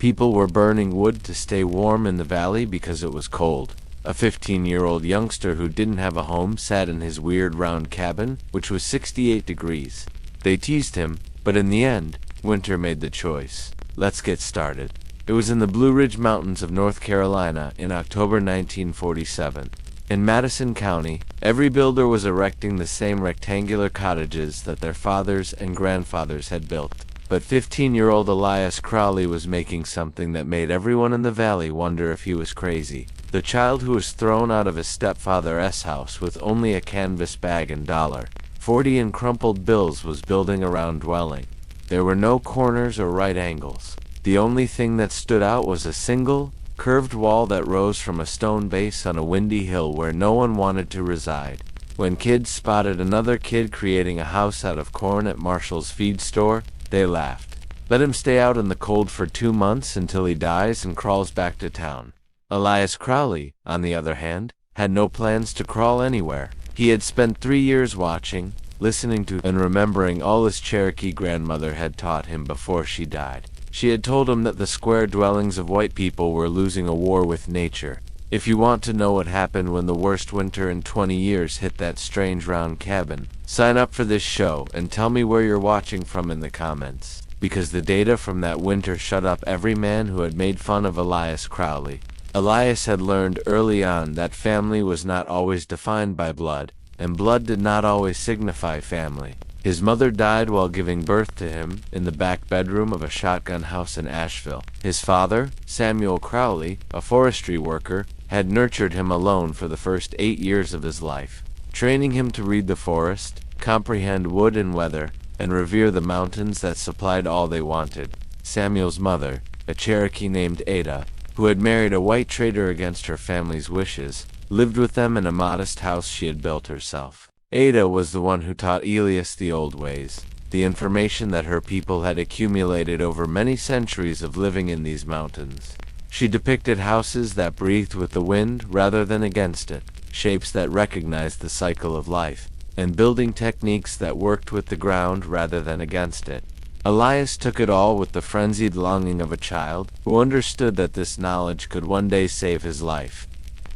People were burning wood to stay warm in the valley because it was cold. A 15-year-old youngster who didn't have a home sat in his weird round cabin, which was 68 degrees. They teased him, but in the end, winter made the choice. Let's get started. It was in the Blue Ridge Mountains of North Carolina in October 1947. In Madison County, every builder was erecting the same rectangular cottages that their fathers and grandfathers had built. But 15-year-old Elias Crowley was making something that made everyone in the valley wonder if he was crazy. The child who was thrown out of his stepfather's house with only a canvas bag and $40 in crumpled bills was building a round dwelling. There were no corners or right angles. The only thing that stood out was a single, curved wall that rose from a stone base on a windy hill where no one wanted to reside. When kids spotted another kid creating a house out of corn at Marshall's feed store, they laughed. Let him stay out in the cold for 2 months until he dies and crawls back to town. Elias Crowley, on the other hand, had no plans to crawl anywhere. He had spent 3 years watching, listening to, and remembering all his Cherokee grandmother had taught him before she died. She had told him that the square dwellings of white people were losing a war with nature. If you want to know what happened when the worst winter in 20 years hit that strange round cabin, sign up for this show and tell me where you're watching from in the comments, because the data from that winter shut up every man who had made fun of Elias Crowley. Elias had learned early on that family was not always defined by blood, and blood did not always signify family. His mother died while giving birth to him in the back bedroom of a shotgun house in Asheville. His father, Samuel Crowley, a forestry worker, had nurtured him alone for the first 8 years of his life, training him to read the forest, comprehend wood and weather, and revere the mountains that supplied all they wanted. Samuel's mother, a Cherokee named Ada, who had married a white trader against her family's wishes, lived with them in a modest house she had built herself. Ada was the one who taught Elias the old ways, the information that her people had accumulated over many centuries of living in these mountains. She depicted houses that breathed with the wind rather than against it, shapes that recognized the cycle of life, and building techniques that worked with the ground rather than against it. Elias took it all with the frenzied longing of a child who understood that this knowledge could one day save his life.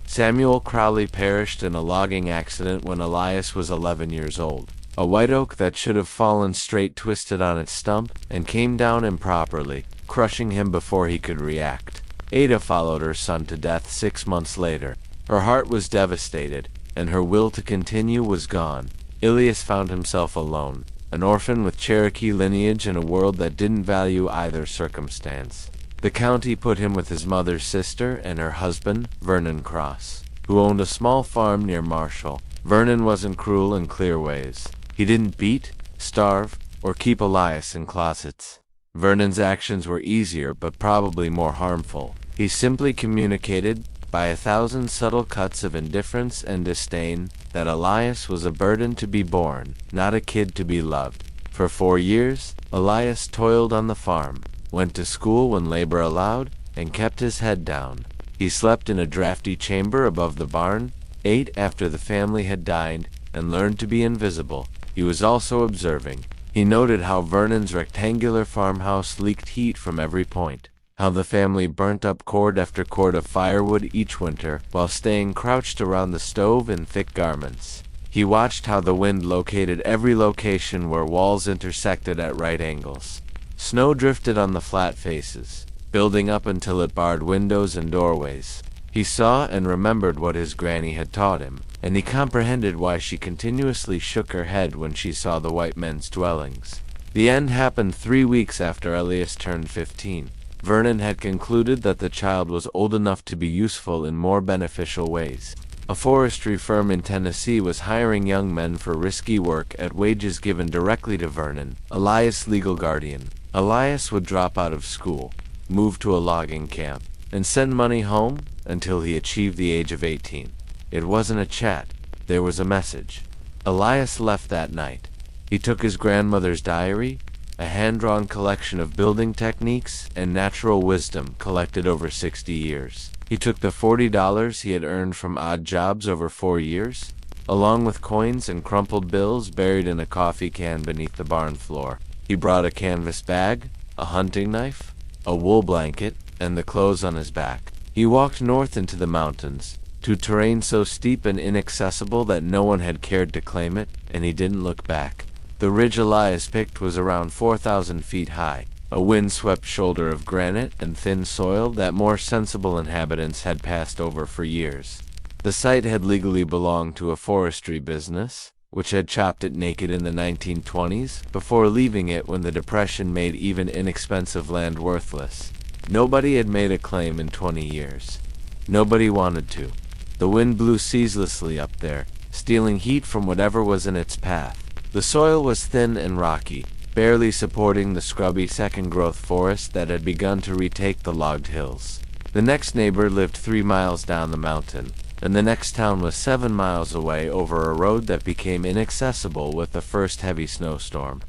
Samuel Crowley perished in a logging accident when Elias was 11 years old. A white oak that should have fallen straight twisted on its stump and came down improperly, crushing him before he could react. Ada followed her son to death 6 months later. Her heart was devastated, and her will to continue was gone. Elias found himself alone, an orphan with Cherokee lineage in a world that didn't value either circumstance. The county put him with his mother's sister and her husband, Vernon Cross, who owned a small farm near Marshall. Vernon wasn't cruel in clear ways. He didn't beat, starve, or keep Elias in closets. Vernon's actions were easier but probably more harmful. He simply communicated, by 1,000 subtle cuts of indifference and disdain, that Elias was a burden to be borne, not a kid to be loved. For 4 years, Elias toiled on the farm, went to school when labor allowed, and kept his head down. He slept in a drafty chamber above the barn, ate after the family had dined, and learned to be invisible. He was also observing. He noted how Vernon's rectangular farmhouse leaked heat from every point, how the family burnt up cord after cord of firewood each winter while staying crouched around the stove in thick garments. He watched how the wind located every location where walls intersected at right angles. Snow drifted on the flat faces, building up until it barred windows and doorways. He saw and remembered what his granny had taught him, and he comprehended why she continuously shook her head when she saw the white men's dwellings. The end happened 3 weeks after Elias turned 15. Vernon had concluded that the child was old enough to be useful in more beneficial ways. A forestry firm in Tennessee was hiring young men for risky work at wages given directly to Vernon, Elias' legal guardian. Elias would drop out of school, move to a logging camp, and send money home until he achieved the age of 18. It wasn't a chat, there was a message. Elias left that night. He took his grandmother's diary, a hand-drawn collection of building techniques and natural wisdom collected over 60 years. He took the $40 he had earned from odd jobs over 4 years, along with coins and crumpled bills buried in a coffee can beneath the barn floor. He brought a canvas bag, a hunting knife, a wool blanket, and the clothes on his back. He walked north into the mountains, to terrain so steep and inaccessible that no one had cared to claim it, and he didn't look back. The ridge Elias picked was around 4,000 feet high, a wind-swept shoulder of granite and thin soil that more sensible inhabitants had passed over for years. The site had legally belonged to a forestry business, which had chopped it naked in the 1920s, before leaving it when the Depression made even inexpensive land worthless. Nobody had made a claim in 20 years. Nobody wanted to. The wind blew ceaselessly up there, stealing heat from whatever was in its path. The soil was thin and rocky, barely supporting the scrubby second-growth forest that had begun to retake the logged hills. The next neighbor lived 3 miles down the mountain, and the next town was 7 miles away over a road that became inaccessible with the first heavy snowstorm.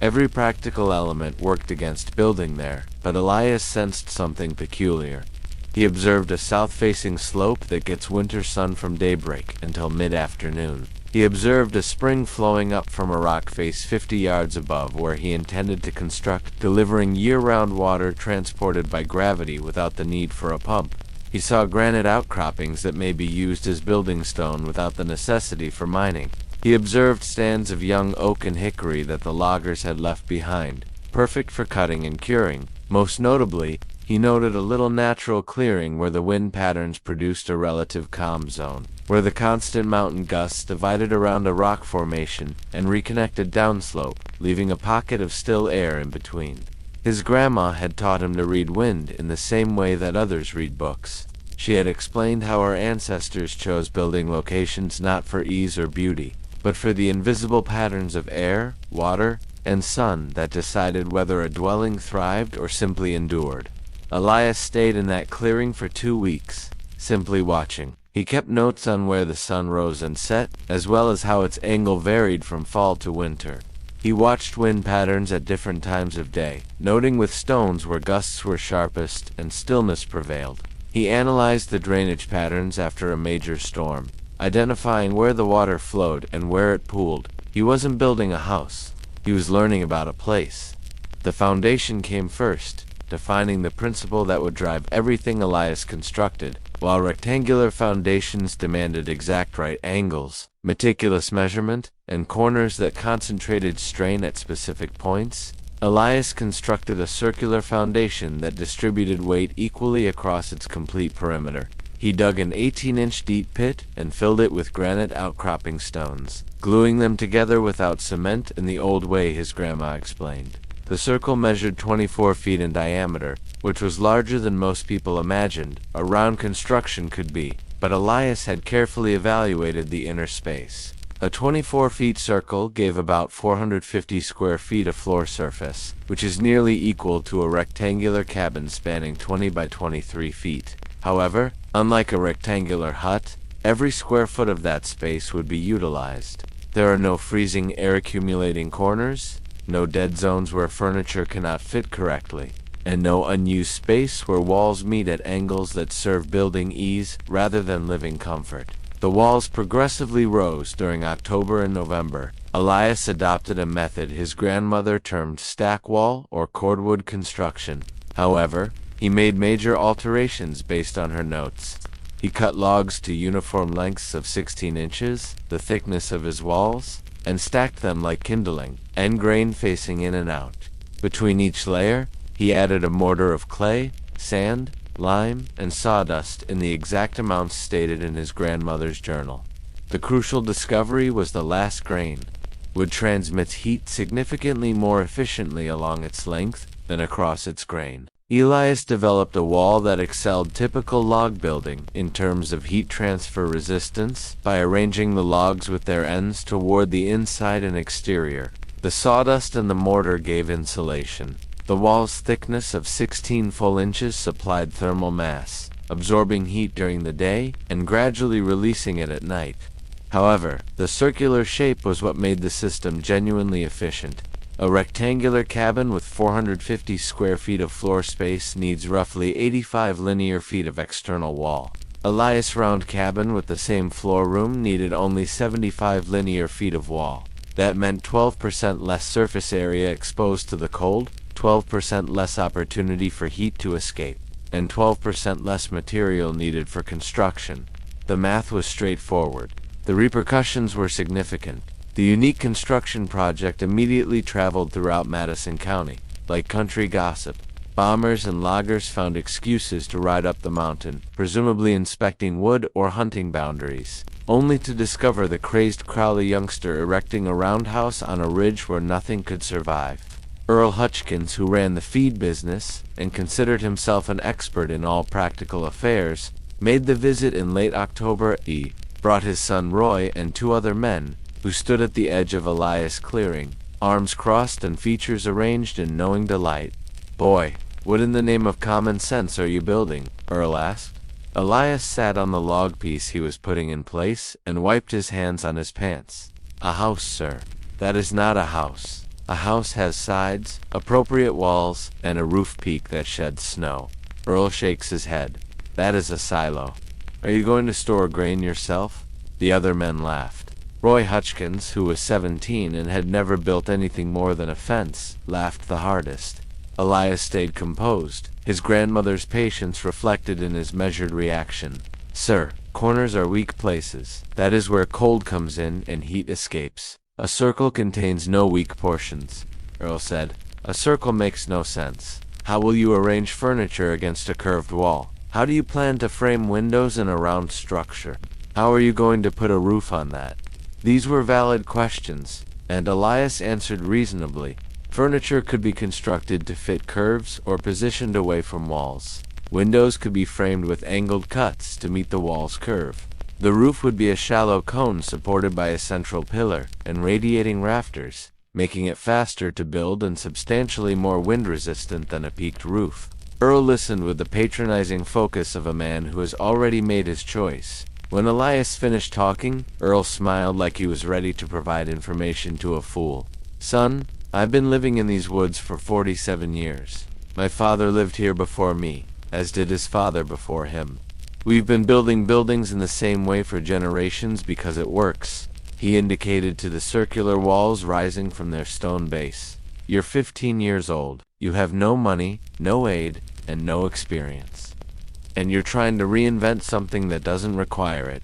Every practical element worked against building there, but Elias sensed something peculiar. He observed a south-facing slope that gets winter sun from daybreak until mid-afternoon. He observed a spring flowing up from a rock face 50 yards above where he intended to construct, delivering year-round water transported by gravity without the need for a pump. He saw granite outcroppings that may be used as building stone without the necessity for mining. He observed stands of young oak and hickory that the loggers had left behind, perfect for cutting and curing. Most notably, he noted a little natural clearing where the wind patterns produced a relative calm zone, where the constant mountain gusts divided around a rock formation and reconnected downslope, leaving a pocket of still air in between. His grandma had taught him to read wind in the same way that others read books. She had explained how our ancestors chose building locations not for ease or beauty, but for the invisible patterns of air, water, and sun that decided whether a dwelling thrived or simply endured. Elias stayed in that clearing for 2 weeks, simply watching. He kept notes on where the sun rose and set, as well as how its angle varied from fall to winter. He watched wind patterns at different times of day, noting with stones where gusts were sharpest and stillness prevailed. He analyzed the drainage patterns after a major storm, identifying where the water flowed and where it pooled. He wasn't building a house. He was learning about a place. The foundation came first, defining the principle that would drive everything Elias constructed. While rectangular foundations demanded exact right angles, meticulous measurement, and corners that concentrated strain at specific points, Elias constructed a circular foundation that distributed weight equally across its complete perimeter. He dug an 18-inch deep pit and filled it with granite outcropping stones, gluing them together without cement in the old way his grandma explained. The circle measured 24 feet in diameter, which was larger than most people imagined a round construction could be, but Elias had carefully evaluated the inner space. A 24-foot circle gave about 450 square feet of floor surface, which is nearly equal to a rectangular cabin spanning 20 by 23 feet. However, unlike a rectangular hut, every square foot of that space would be utilized. There are no freezing air-accumulating corners, no dead zones where furniture cannot fit correctly, and no unused space where walls meet at angles that serve building ease rather than living comfort. The walls progressively rose during October and November. Elias adopted a method his grandmother termed stack wall or cordwood construction. However, he made major alterations based on her notes. He cut logs to uniform lengths of 16 inches, the thickness of his walls, and stacked them like kindling, end grain facing in and out. Between each layer, he added a mortar of clay, sand, lime, and sawdust in the exact amounts stated in his grandmother's journal. The crucial discovery was the last grain. Wood transmits heat significantly more efficiently along its length than across its grain. Elias developed a wall that excelled typical log building in terms of heat transfer resistance by arranging the logs with their ends toward the inside and exterior. The sawdust and the mortar gave insulation. The wall's thickness of 16 full inches supplied thermal mass, absorbing heat during the day and gradually releasing it at night. However, the circular shape was what made the system genuinely efficient. A rectangular cabin with 450 square feet of floor space needs roughly 85 linear feet of external wall. Elias' round cabin with the same floor room needed only 75 linear feet of wall. That meant 12% less surface area exposed to the cold, 12% less opportunity for heat to escape, and 12% less material needed for construction. The math was straightforward. The repercussions were significant. The unique construction project immediately traveled throughout Madison County. Like country gossip, bombers and loggers found excuses to ride up the mountain, presumably inspecting wood or hunting boundaries, only to discover the crazed Crowley youngster erecting a roundhouse on a ridge where nothing could survive. Earl Hutchkins, who ran the feed business and considered himself an expert in all practical affairs, made the visit in late October. He brought his son Roy and 2 other men, who stood at the edge of Elias' clearing, arms crossed and features arranged in knowing delight. "Boy, what in the name of common sense are you building?" Earl asked. Elias sat on the log piece he was putting in place and wiped his hands on his pants. "A house, sir." "That is not a house. A house has sides, appropriate walls, and a roof peak that sheds snow." Earl shakes his head. "That is a silo." "Are you going to store grain yourself?" The other men laughed. Roy Hutchkins, who was 17 and had never built anything more than a fence, laughed the hardest. Elias stayed composed, his grandmother's patience reflected in his measured reaction. "Sir, corners are weak places. That is where cold comes in and heat escapes. A circle contains no weak portions." Earl said. "A circle makes no sense. How will you arrange furniture against a curved wall? How do you plan to frame windows in a round structure? How are you going to put a roof on that?" These were valid questions, and Elias answered reasonably. Furniture could be constructed to fit curves or positioned away from walls. Windows could be framed with angled cuts to meet the wall's curve. The roof would be a shallow cone supported by a central pillar and radiating rafters, making it faster to build and substantially more wind-resistant than a peaked roof. Earl listened with the patronizing focus of a man who has already made his choice. When Elias finished talking, Earl smiled like he was ready to provide information to a fool. "Son, I've been living in these woods for 47 years. My father lived here before me, as did his father before him. We've been building buildings in the same way for generations because it works." He indicated to the circular walls rising from their stone base. "You're 15 years old. You have no money, no aid, and no experience. And you're trying to reinvent something that doesn't require it."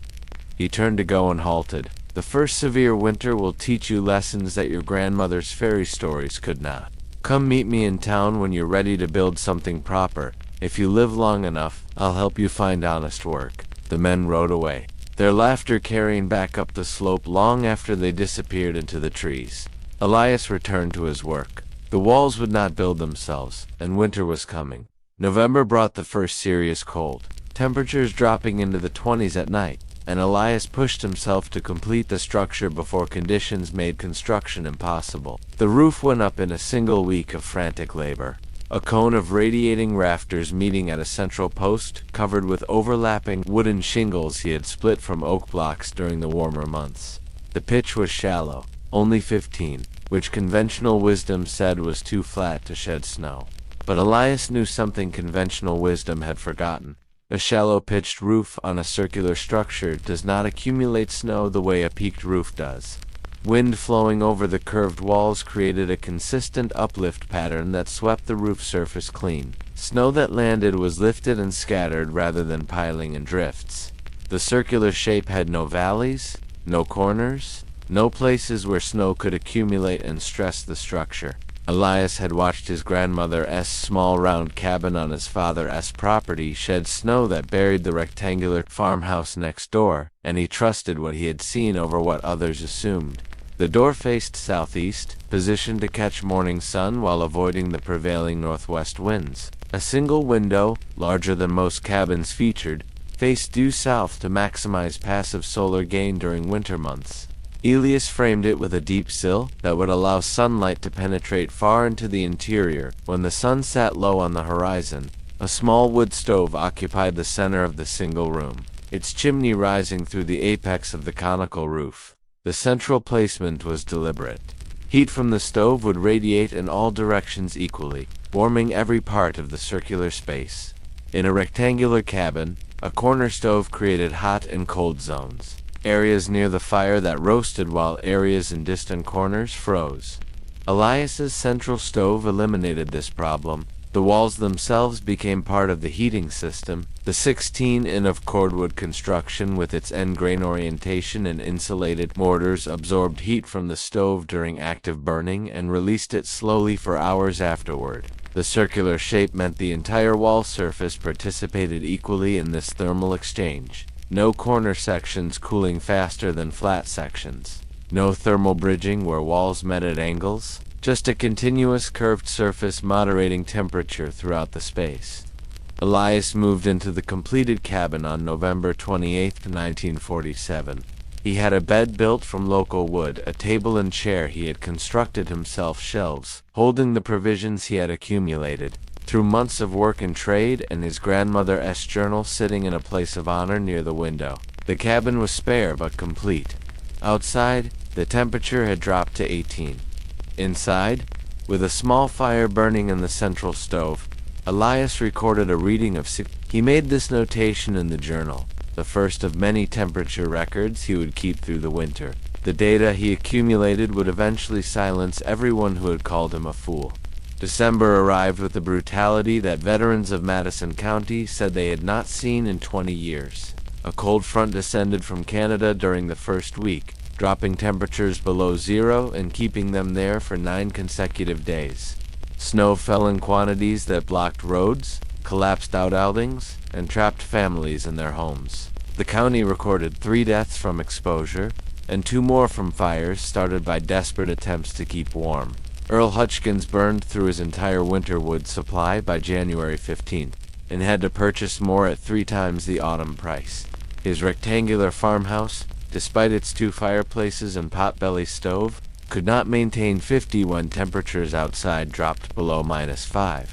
He turned to go and halted. "The first severe winter will teach you lessons that your grandmother's fairy stories could not. Come meet me in town when you're ready to build something proper. If you live long enough, I'll help you find honest work." The men rode away, their laughter carrying back up the slope long after they disappeared into the trees. Elias returned to his work. The walls would not build themselves, and winter was coming. November brought the first serious cold, temperatures dropping into the 20s at night, and Elias pushed himself to complete the structure before conditions made construction impossible. The roof went up in a single week of frantic labor. A cone of radiating rafters meeting at a central post, covered with overlapping wooden shingles he had split from oak blocks during the warmer months. The pitch was shallow, only 15, which conventional wisdom said was too flat to shed snow. But Elias knew something conventional wisdom had forgotten. A shallow pitched roof on a circular structure does not accumulate snow the way a peaked roof does. Wind flowing over the curved walls created a consistent uplift pattern that swept the roof surface clean. Snow that landed was lifted and scattered rather than piling in drifts. The circular shape had no valleys, no corners, no places where snow could accumulate and stress the structure. Elias had watched his grandmother's small round cabin on his father's property shed snow that buried the rectangular farmhouse next door, and he trusted what he had seen over what others assumed. The door faced southeast, positioned to catch morning sun while avoiding the prevailing northwest winds. A single window, larger than most cabins featured, faced due south to maximize passive solar gain during winter months. Elias framed it with a deep sill that would allow sunlight to penetrate far into the interior. When the sun sat low on the horizon, a small wood stove occupied the center of the single room, its chimney rising through the apex of the conical roof. The central placement was deliberate. Heat from the stove would radiate in all directions equally, warming every part of the circular space. In a rectangular cabin, a corner stove created hot and cold zones. Areas near the fire that roasted while areas in distant corners froze. Elias's central stove eliminated this problem. The walls themselves became part of the heating system. The 16-in of cordwood construction with its end grain orientation and insulated mortars absorbed heat from the stove during active burning and released it slowly for hours afterward. The circular shape meant the entire wall surface participated equally in this thermal exchange. No corner sections cooling faster than flat sections. No thermal bridging where walls met at angles. Just a continuous curved surface moderating temperature throughout the space. Elias moved into the completed cabin on November 28, 1947. He had a bed built from local wood, a table and chair he had constructed himself, shelves, holding the provisions he had accumulated through months of work and trade, and his grandmother's journal sitting in a place of honor near the window. The cabin was spare but complete. Outside, the temperature had dropped to 18. Inside, with a small fire burning in the central stove, Elias recorded a reading of 6. He made this notation in the journal, the first of many temperature records he would keep through the winter. The data he accumulated would eventually silence everyone who had called him a fool. December arrived with the brutality that veterans of Madison County said they had not seen in 20 years. A cold front descended from Canada during the first week, dropping temperatures below zero and keeping them there for 9 consecutive days. Snow fell in quantities that blocked roads, collapsed outbuildings, and trapped families in their homes. The county recorded 3 deaths from exposure, and 2 more from fires started by desperate attempts to keep warm. Earl Hutchkins burned through his entire winter wood supply by January 15th, and had to purchase more at 3 times the autumn price. His rectangular farmhouse, despite its 2 fireplaces and potbelly stove, could not maintain 50 when temperatures outside dropped below -5.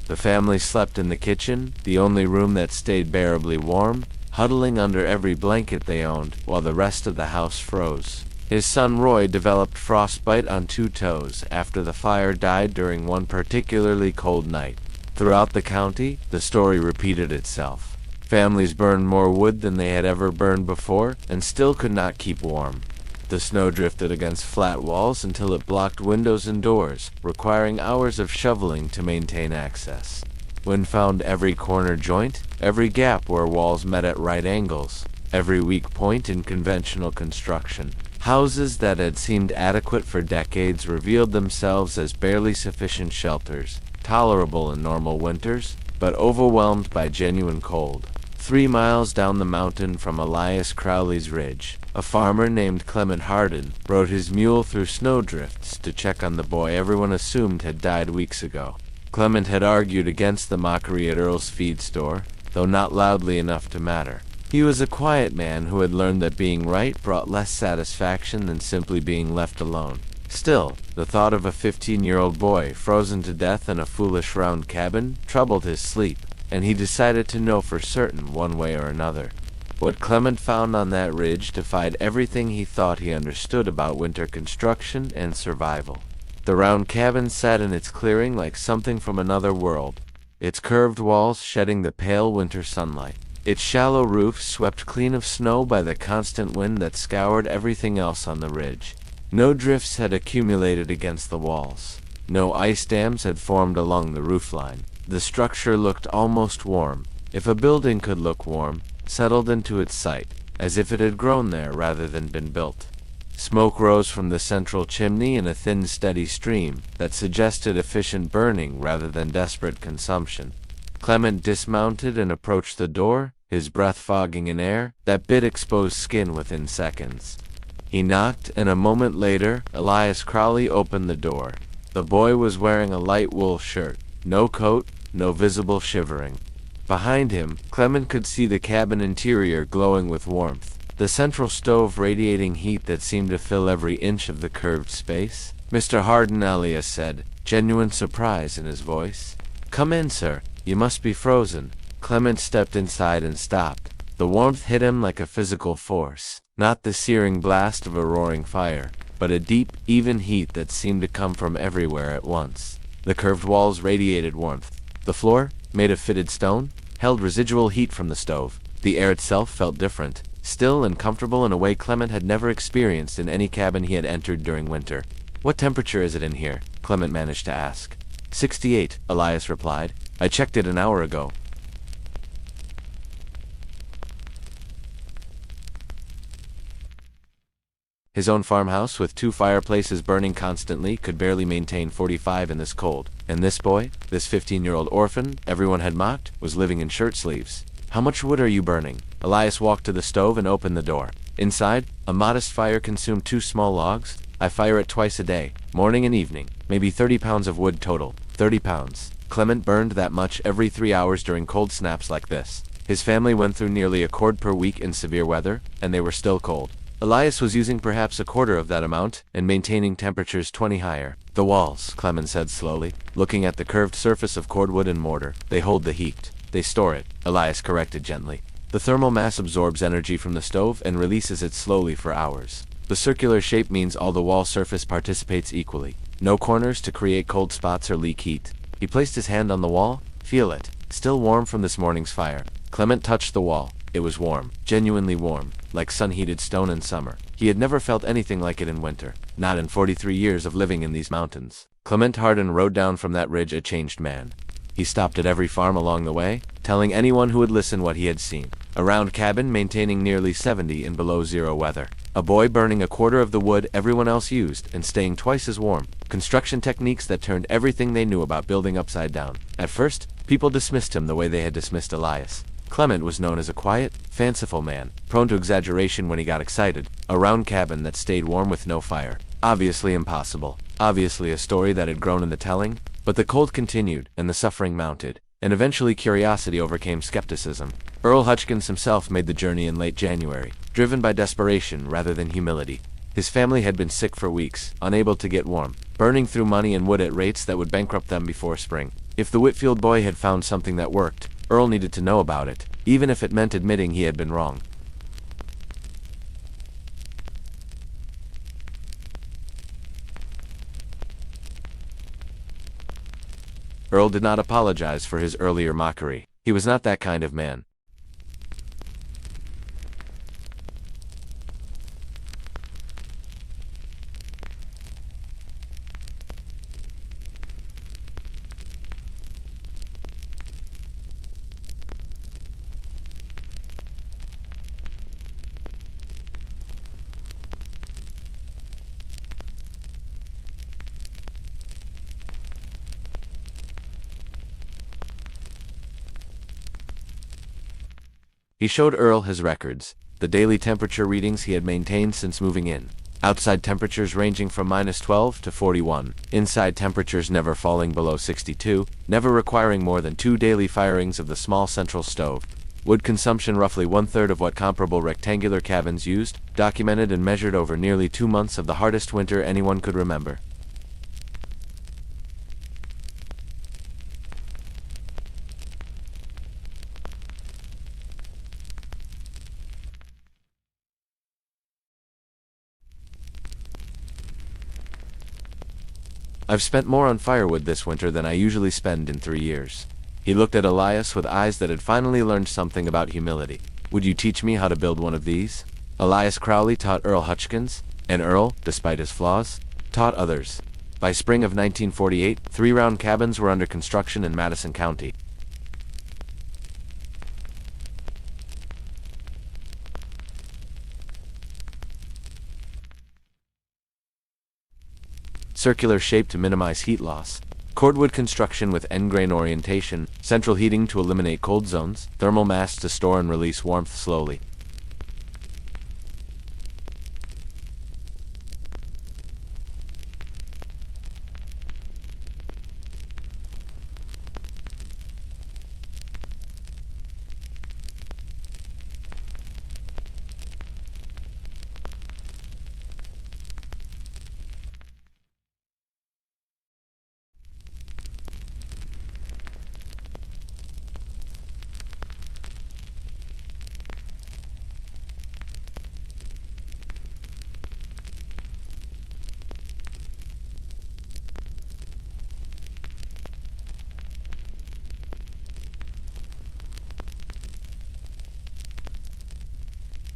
The family slept in the kitchen, the only room that stayed bearably warm, huddling under every blanket they owned, while the rest of the house froze. His son Roy developed frostbite on 2 toes after the fire died during one particularly cold night. Throughout the county, the story repeated itself. Families burned more wood than they had ever burned before, and still could not keep warm. The snow drifted against flat walls until it blocked windows and doors, requiring hours of shoveling to maintain access. Wind found every corner joint, every gap where walls met at right angles, every weak point in conventional construction. Houses that had seemed adequate for decades revealed themselves as barely sufficient shelters, tolerable in normal winters, but overwhelmed by genuine cold. 3 miles down the mountain from Elias Crowley's ridge, a farmer named Clement Hardin rode his mule through snowdrifts to check on the boy everyone assumed had died weeks ago. Clement had argued against the mockery at Earl's feed store, though not loudly enough to matter. He was a quiet man who had learned that being right brought less satisfaction than simply being left alone. Still, the thought of a 15-year-old boy frozen to death in a foolish round cabin troubled his sleep, and he decided to know for certain one way or another. What Clement found on that ridge defied everything he thought he understood about winter construction and survival. The round cabin sat in its clearing like something from another world, its curved walls shedding the pale winter sunlight, its shallow roof swept clean of snow by the constant wind that scoured everything else on the ridge. No drifts had accumulated against the walls. No ice dams had formed along the roofline. The structure looked almost warm, if a building could look warm, settled into its site, as if it had grown there rather than been built. Smoke rose from the central chimney in a thin, steady stream that suggested efficient burning rather than desperate consumption. Clement dismounted and approached the door, his breath fogging in air that bit exposed skin within seconds. He knocked, and a moment later, Elias Crowley opened the door. The boy was wearing a light wool shirt, no coat, no visible shivering. Behind him, Clement could see the cabin interior glowing with warmth, the central stove radiating heat that seemed to fill every inch of the curved space. "Mr. Hardin," Elias said, genuine surprise in his voice. "Come in, sir. You must be frozen." Clement stepped inside and stopped. The warmth hit him like a physical force, not the searing blast of a roaring fire, but a deep, even heat that seemed to come from everywhere at once. The curved walls radiated warmth. The floor, made of fitted stone, held residual heat from the stove. The air itself felt different, still and comfortable in a way Clement had never experienced in any cabin he had entered during winter. "What temperature is it in here?" Clement managed to ask. 68, Elias replied. "I checked it an hour ago." His own farmhouse, with 2 fireplaces burning constantly, could barely maintain 45 in this cold. And this boy, this 15-year-old orphan everyone had mocked, was living in shirt sleeves. "How much wood are you burning?" Elias walked to the stove and opened the door. Inside, a modest fire consumed 2 small logs. "I fire it twice a day, morning and evening. Maybe 30 pounds of wood total." 30 pounds. Clement burned that much every 3 hours during cold snaps like this. His family went through nearly a cord per week in severe weather, and they were still cold. Elias was using perhaps a quarter of that amount and maintaining temperatures 20 higher. "The walls," Clement said slowly, looking at the curved surface of cordwood and mortar. "They hold the heat. They store it," Elias corrected gently. "The thermal mass absorbs energy from the stove and releases it slowly for hours. The circular shape means all the wall surface participates equally. No corners to create cold spots or leak heat." He placed his hand on the wall. "Feel it. Still warm from this morning's fire." Clement touched the wall. It was warm, genuinely warm, like sun-heated stone in summer. He had never felt anything like it in winter, not in 43 years of living in these mountains. Clement Hardin rode down from that ridge a changed man. He stopped at every farm along the way, telling anyone who would listen what he had seen. A round cabin maintaining nearly 70 in below zero weather. A boy burning a quarter of the wood everyone else used and staying twice as warm. Construction techniques that turned everything they knew about building upside down. At first, people dismissed him the way they had dismissed Elias. Clement was known as a quiet, fanciful man, prone to exaggeration when he got excited. A round cabin that stayed warm with no fire. Obviously impossible. Obviously a story that had grown in the telling. But the cold continued, and the suffering mounted. And eventually curiosity overcame skepticism. Earl Hutchkins himself made the journey in late January, driven by desperation rather than humility. His family had been sick for weeks, unable to get warm, burning through money and wood at rates that would bankrupt them before spring. If the Whitfield boy had found something that worked, Earl needed to know about it, even if it meant admitting he had been wrong. Earl did not apologize for his earlier mockery. He was not that kind of man. He showed Earl his records, the daily temperature readings he had maintained since moving in. Outside temperatures ranging from -12 to 41, inside temperatures never falling below 62, never requiring more than 2 daily firings of the small central stove. Wood consumption roughly 1/3 of what comparable rectangular cabins used, documented and measured over nearly 2 months of the hardest winter anyone could remember. "I've spent more on firewood this winter than I usually spend in 3 years." He looked at Elias with eyes that had finally learned something about humility. "Would you teach me how to build one of these?" Elias Crowley taught Earl Hutchkins, and Earl, despite his flaws, taught others. By spring of 1948, 3 round cabins were under construction in Madison County. Circular shape to minimize heat loss. Cordwood construction with end grain orientation, central heating to eliminate cold zones, thermal mass to store and release warmth slowly.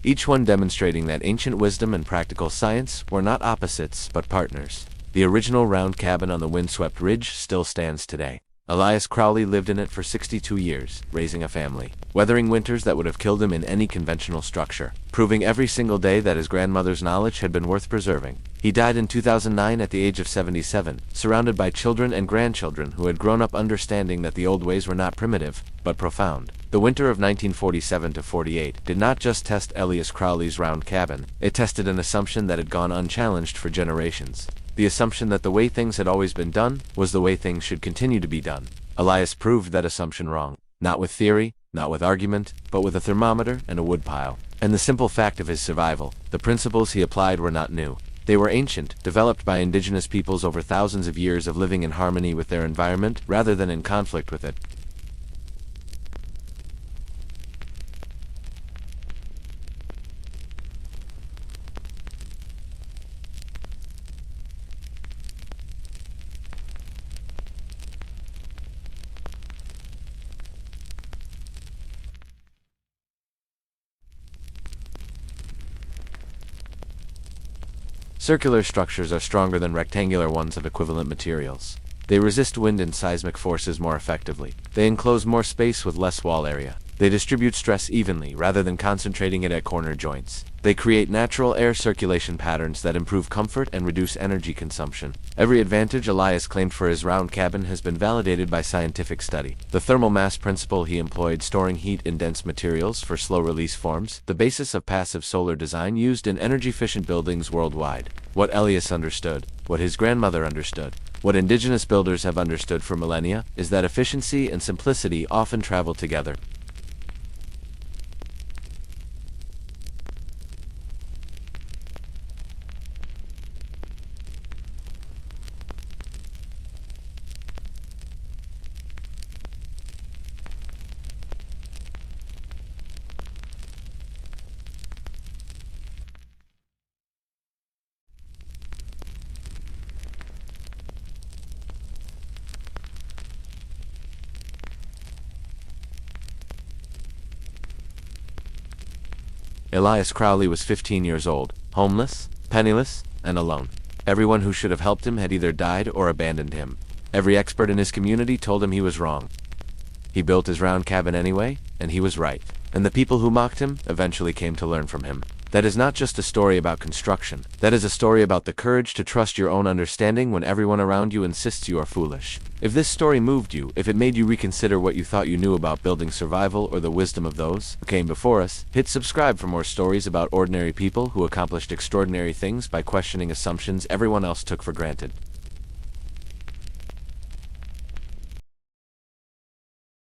Each one demonstrating that ancient wisdom and practical science were not opposites, but partners. The original round cabin on the windswept ridge still stands today. Elias Crowley lived in it for 62 years, raising a family, weathering winters that would have killed him in any conventional structure, proving every single day that his grandmother's knowledge had been worth preserving. He died in 2009 at the age of 77, surrounded by children and grandchildren who had grown up understanding that the old ways were not primitive, but profound. The winter of 1947-48 did not just test Elias Crowley's round cabin, it tested an assumption that had gone unchallenged for generations. The assumption that the way things had always been done was the way things should continue to be done. Elias proved that assumption wrong, not with theory, not with argument, but with a thermometer and a woodpile. And the simple fact of his survival, the principles he applied were not new. They were ancient, developed by indigenous peoples over thousands of years of living in harmony with their environment rather than in conflict with it. Circular structures are stronger than rectangular ones of equivalent materials. They resist wind and seismic forces more effectively. They enclose more space with less wall area. They distribute stress evenly rather than concentrating it at corner joints. They create natural air circulation patterns that improve comfort and reduce energy consumption. Every advantage Elias claimed for his round cabin has been validated by scientific study. The thermal mass principle he employed, storing heat in dense materials for slow-release forms, the basis of passive solar design used in energy-efficient buildings worldwide. What Elias understood, what his grandmother understood, what indigenous builders have understood for millennia, is that efficiency and simplicity often travel together. Elias Crowley was 15 years old, homeless, penniless, and alone. Everyone who should have helped him had either died or abandoned him. Every expert in his community told him he was wrong. He built his round cabin anyway, and he was right. And the people who mocked him eventually came to learn from him. That is not just a story about construction. That is a story about the courage to trust your own understanding when everyone around you insists you are foolish. If this story moved you, if it made you reconsider what you thought you knew about building survival or the wisdom of those who came before us, hit subscribe for more stories about ordinary people who accomplished extraordinary things by questioning assumptions everyone else took for granted.